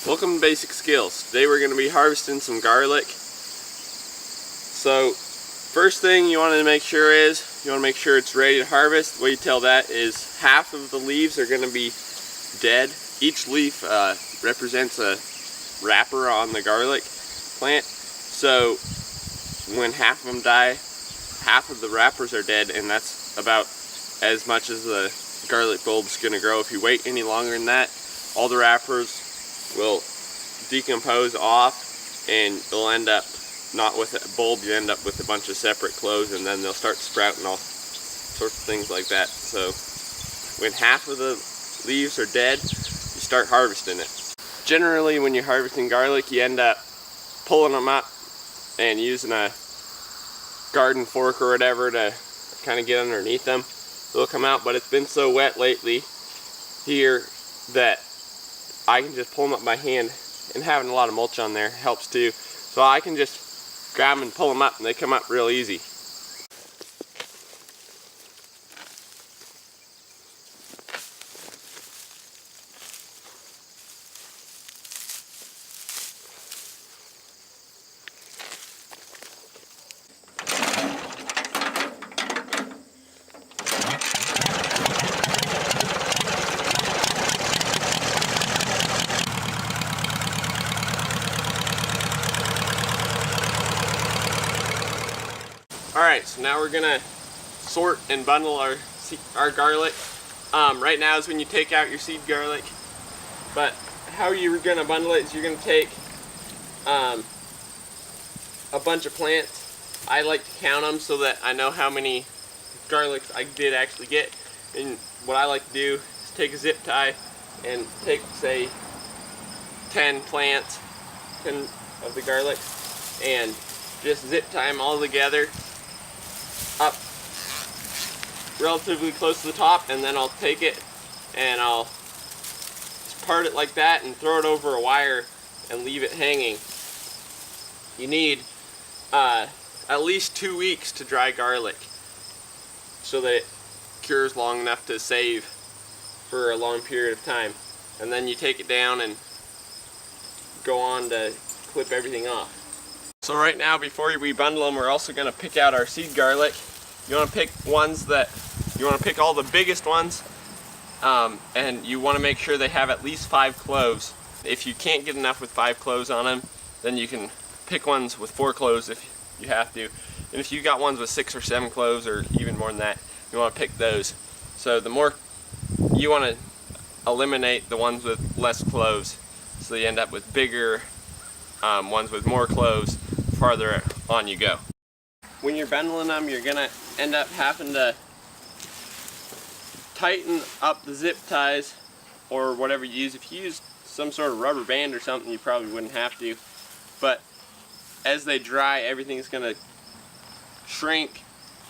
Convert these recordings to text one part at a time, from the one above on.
Welcome to Basic Skills. Today we're going to be harvesting some garlic. So first thing you want to make sure is, you want to make sure it's ready to harvest. The way you tell that is half of the leaves are going to be dead. Each leaf represents a wrapper on the garlic plant. So when half of them die, half of the wrappers are dead, and that's about as much as the garlic bulb's going to grow. If you wait any longer than that, all the wrappers will decompose off and you'll end up not with a bulb, you end up with a bunch of separate cloves, and then they'll start sprouting all sorts of things like that. So when half of the leaves are dead, you start harvesting it. Generally when you're harvesting garlic, you end up pulling them up and using a garden fork or whatever to kind of get underneath them. They'll come out, but it's been so wet lately here that I can just pull them up by hand, and having a lot of mulch on there helps too. So I can just grab them and pull them up, and they come up real easy. Alright, so now we're gonna sort and bundle our garlic. Right now is when you take out your seed garlic, but how you're gonna bundle it is you're gonna take a bunch of plants. I like to count them so that I know how many garlics I did actually get. And what I like to do is take a zip tie and take, say, 10 plants, 10 of the garlic, and just zip tie them all together up relatively close to the top, and then I'll take it and I'll part it like that and throw it over a wire and leave it hanging. You need at least 2 weeks to dry garlic so that it cures long enough to save for a long period of time, and then you take it down and go on to clip everything off. So right now, before we bundle them, we're also going to pick out our seed garlic. You want to pick ones that, you want to pick all the biggest ones, and you want to make sure they have at least 5 cloves. If you can't get enough with 5 cloves on them, then you can pick ones with 4 cloves if you have to. And if you got ones with 6 or 7 cloves, or even more than that, you want to pick those. So the more, you want to eliminate the ones with less cloves, so you end up with bigger ones with more cloves farther on you go. When you're bundling them, you're gonna end up having to tighten up the zip ties or whatever you use. If you use some sort of rubber band or something, you probably wouldn't have to, but as they dry, everything's gonna shrink,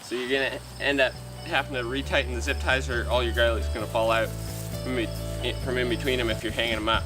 so you're gonna end up having to retighten the zip ties, or all your garlic's gonna fall out from in between them if you're hanging them up.